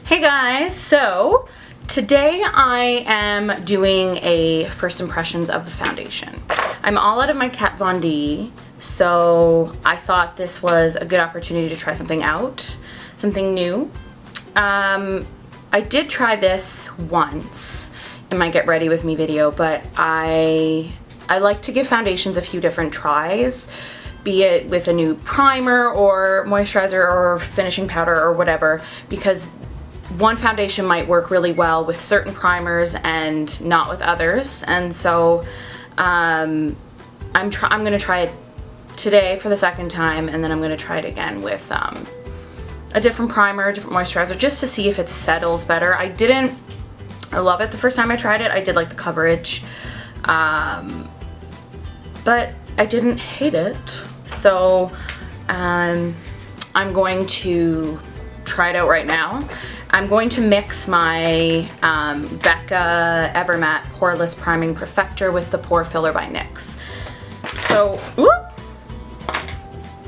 Hey guys, so today I am doing a first impressions of the foundation. I'm all out of my Kat Von D, so I thought this was a good opportunity to try something out, something new. I did try this once in my Get Ready With Me video, but I like to give foundations a few different tries, be it with a new primer or moisturizer or finishing powder or whatever, because one foundation might work really well with certain primers and not with others. And so I'm gonna try it today for the second time, and then I'm gonna try it again with a different primer, a different moisturizer, just to see if it settles better. I love it the first time I tried it. I did like the coverage, but I didn't hate it. So I'm going to try it out right now. I'm going to mix my Becca Evermatte Poreless Priming Perfector with the Pore Filler by NYX. So, whoop,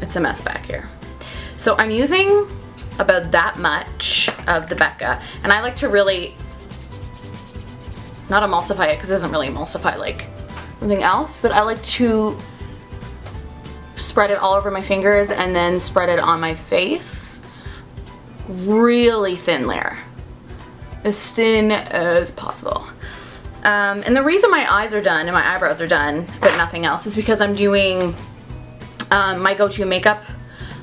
it's a mess back here. So I'm using about that much of the Becca, and I like to really not emulsify it, because it doesn't really emulsify like anything else, but I like to spread it all over my fingers and then spread it on my face. Really thin layer, as thin as possible. And the reason my eyes are done and my eyebrows are done but nothing else is because I'm doing my go-to makeup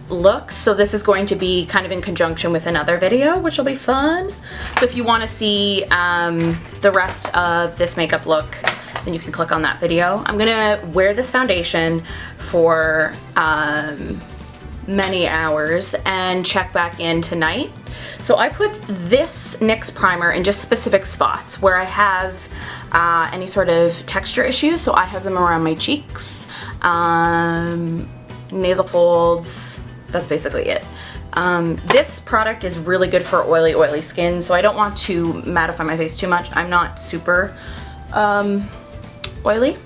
look. So this is going to be kind of in conjunction with another video, which will be fun. So if you want to see the rest of this makeup look, then you can click on that video. I'm gonna wear this foundation for many hours and check back in tonight. So I put this NYX primer in just specific spots where I have any sort of texture issues. So I have them around my cheeks, nasal folds. That's basically it. This product is really good for oily skin, so I don't want to mattify my face too much. I'm not super oily.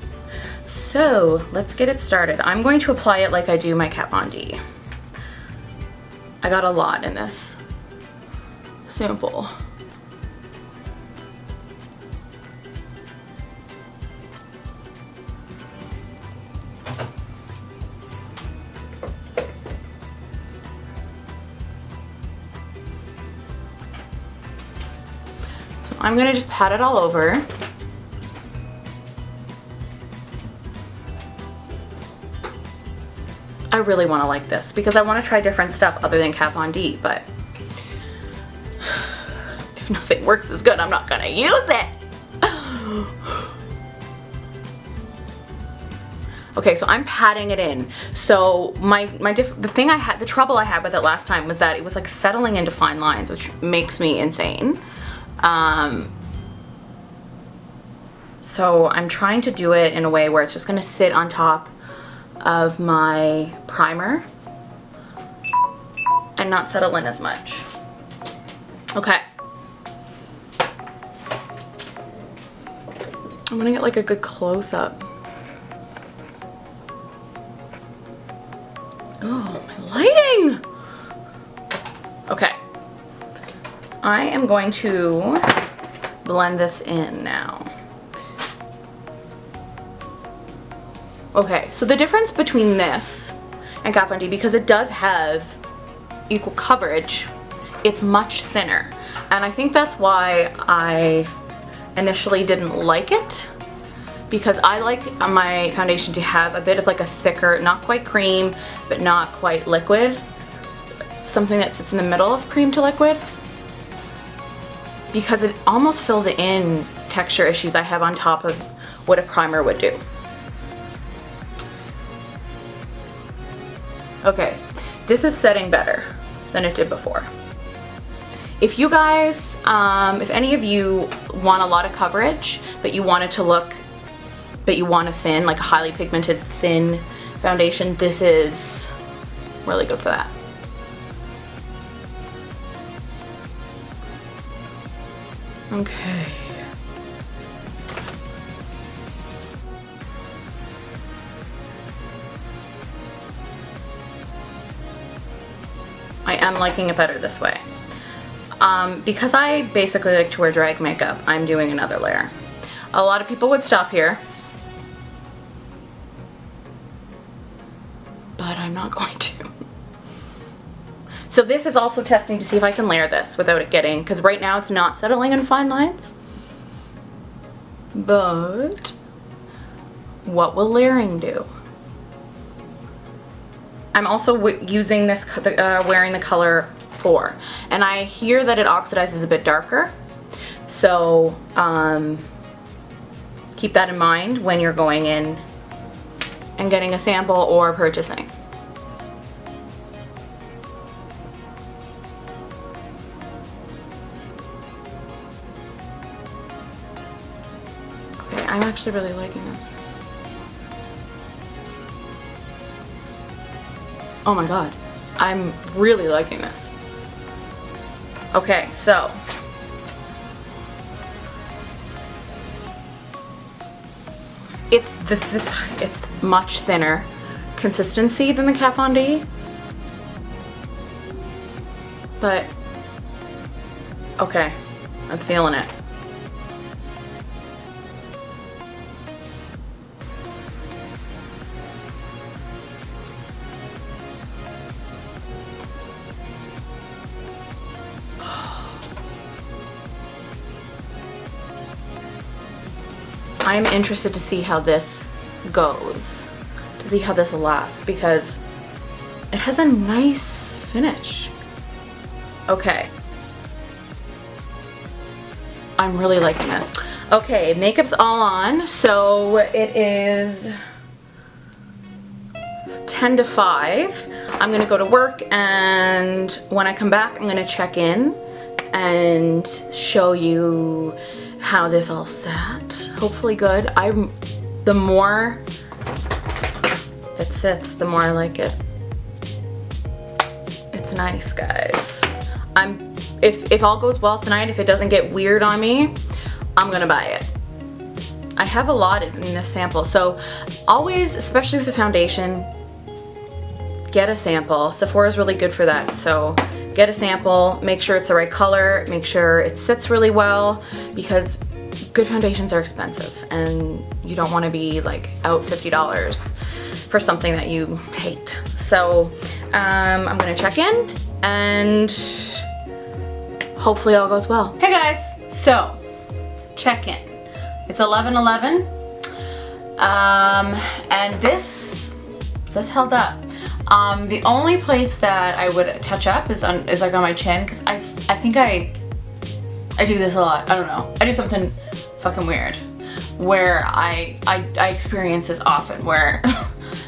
So let's get it started. I'm going to apply it like I do my Kat Von D. I got a lot in this sample. So I'm gonna just pat it all over. I really want to like this because I want to try different stuff other than Kat Von D, but if nothing works as good, I'm not gonna use it. Okay, so I'm patting it in. So the trouble I had with it last time was that it was like settling into fine lines, which makes me insane. So I'm trying to do it in a way where it's just gonna sit on top of my primer and not settle in as much. Okay. I'm gonna get like a good close-up. Oh, my lighting! Okay. I am going to blend this in now. Okay, so the difference between this and Kat Von D, because it does have equal coverage, it's much thinner. And I think that's why I initially didn't like it, because I like my foundation to have a bit of like a thicker, not quite cream, but not quite liquid. Something that sits in the middle of cream to liquid, because it almost fills in texture issues I have on top of what a primer would do. Okay, this is setting better than it did before. If you guys, if any of you want a lot of coverage, but you want it to look, but you want a thin, like a highly pigmented thin foundation, this is really good for that. Okay. I am liking it better this way. Because I basically like to wear drag makeup, I'm doing another layer. A lot of people would stop here, but I'm not going to. So this is also testing to see if I can layer this without it getting, because right now it's not settling in fine lines. But what will layering do? I'm also using this, wearing the color 4, and I hear that it oxidizes a bit darker. So keep that in mind when you're going in and getting a sample or purchasing. Okay, I'm actually really liking this. Oh my god, I'm really liking this. Okay, so it's much thinner consistency than the Kat Von D, but okay, I'm feeling it. I'm interested to see how this goes, to see how this lasts, because it has a nice finish. Okay. I'm really liking this. Okay, makeup's all on, so it is 10 to 5. I'm gonna go to work, and when I come back, I'm gonna check in and show you how this all sat. Hopefully good. The more it sits, the more I like it. It's nice, guys. If all goes well tonight, if it doesn't get weird on me, I'm gonna buy it. I have a lot in this sample, so always, especially with the foundation, get a sample. Sephora's really good for that, so get a sample, make sure it's the right color, make sure it sits really well, because good foundations are expensive and you don't want to be like out $50 for something that you hate. So I'm gonna check in and hopefully all goes well. Hey guys, so check in. It's 11:11 and this held up. The only place that I would touch up is like on my chin, because I think I do this a lot. I don't know. I do something fucking weird where I experience this often, where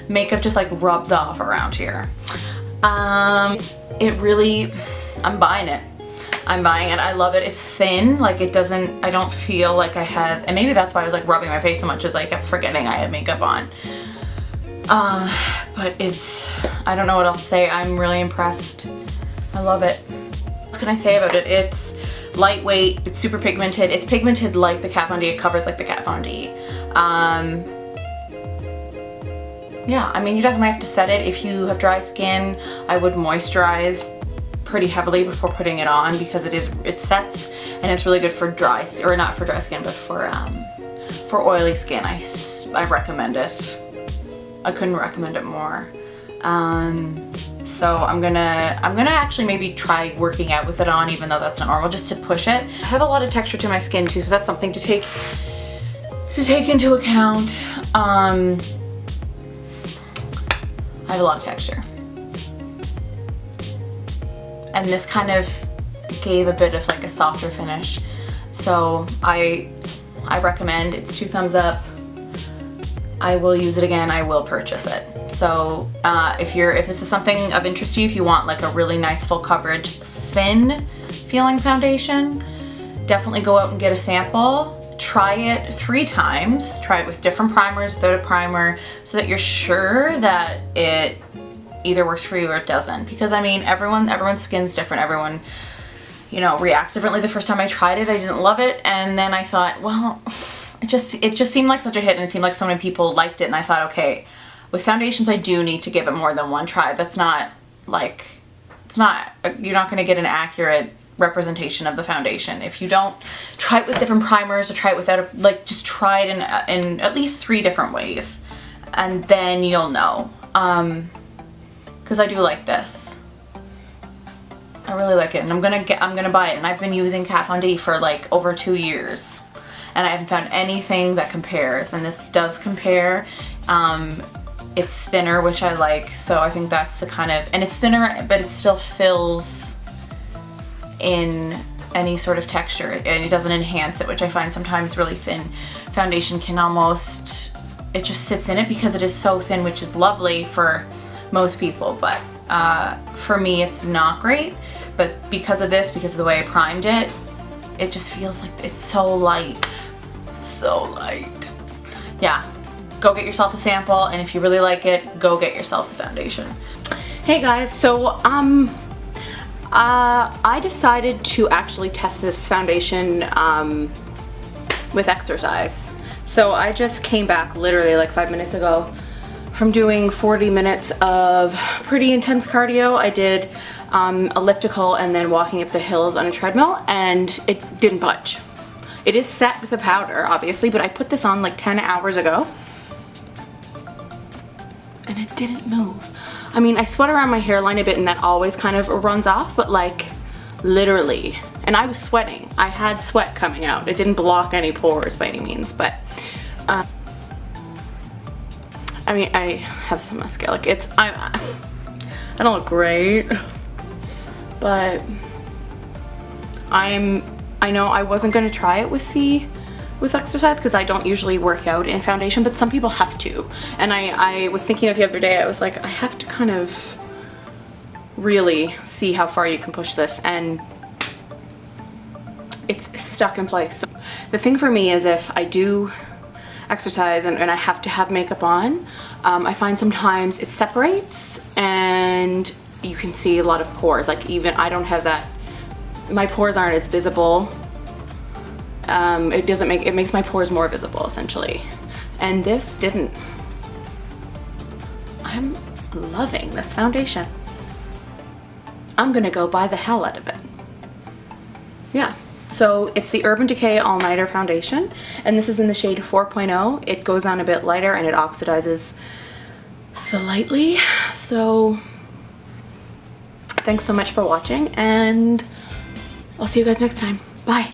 makeup just like rubs off around here. It really, I'm buying it. I'm buying it. I love it. It's thin. Like it doesn't, I don't feel like I have, and maybe that's why I was like rubbing my face so much, is I kept forgetting I had makeup on. But it's, I don't know what else to say. I'm really impressed. I love it. What can I say about it? It's lightweight, it's super pigmented. It's pigmented like the Kat Von D, it covers like the Kat Von D. Yeah, I mean, you definitely have to set it. If you have dry skin, I would moisturize pretty heavily before putting it on, because it sets and it's really good for dry, or not for dry skin, but for oily skin. I recommend it. I couldn't recommend it more. So I'm gonna actually maybe try working out with it on, even though that's not normal, just to push it. I have a lot of texture to my skin too, so that's something to take into account. I have a lot of texture. And this kind of gave a bit of like a softer finish. So I recommend, it's 2 thumbs up. I will use it again, I will purchase it. So if this is something of interest to you, if you want like a really nice full coverage, thin feeling foundation, definitely go out and get a sample. Try it 3 times. Try it with different primers, without a primer, so that you're sure that it either works for you or it doesn't. Because I mean, everyone's skin's different. Everyone, you know, reacts differently. The first time I tried it, I didn't love it, and then I thought, well, it just seemed like such a hit, and it seemed like so many people liked it, and I thought, okay, with foundations I do need to give it more than one try. That's not like, you're not gonna get an accurate representation of the foundation. If you don't, try it with different primers or try it without, like just try it in at least 3 different ways, and then you'll know. Because I do like this. I really like it, and I'm gonna buy it, and I've been using Kat Von D for like over 2 years, and I haven't found anything that compares, and this does compare. It's thinner, which I like, so I think that's the kind of, and it's thinner, but it still fills in any sort of texture, and it doesn't enhance it, which I find sometimes really thin foundation can almost, it just sits in it because it is so thin, which is lovely for most people, but for me it's not great. But because of this, because of the way I primed it, it just feels like it's so light. It's so light. Yeah, go get yourself a sample, and if you really like it, go get yourself a foundation. Hey guys, so I decided to actually test this foundation with exercise. So I just came back literally like 5 minutes ago from doing 40 minutes of pretty intense cardio. I did elliptical and then walking up the hills on a treadmill, and it didn't budge. It is set with a powder, obviously, but I put this on like 10 hours ago, and it didn't move. I mean, I sweat around my hairline a bit, and that always kind of runs off, but like literally, and I was sweating. I had sweat coming out. It didn't block any pores by any means, but I mean, I have some mascara. Like I don't look great, but I know I wasn't gonna try it with exercise because I don't usually work out in foundation, but some people have to. And I was thinking of the other day, I was like, I have to kind of really see how far you can push this, and it's stuck in place. So the thing for me is if I do exercise and I have to have makeup on, I find sometimes it separates and you can see a lot of pores. Like even I don't have that, my pores aren't as visible. It makes my pores more visible essentially. And this didn't. I'm loving this foundation. I'm gonna go buy the hell out of it. Yeah. So it's the Urban Decay All Nighter Foundation, and this is in the shade 4.0. It goes on a bit lighter and it oxidizes slightly. So thanks so much for watching, and I'll see you guys next time. Bye.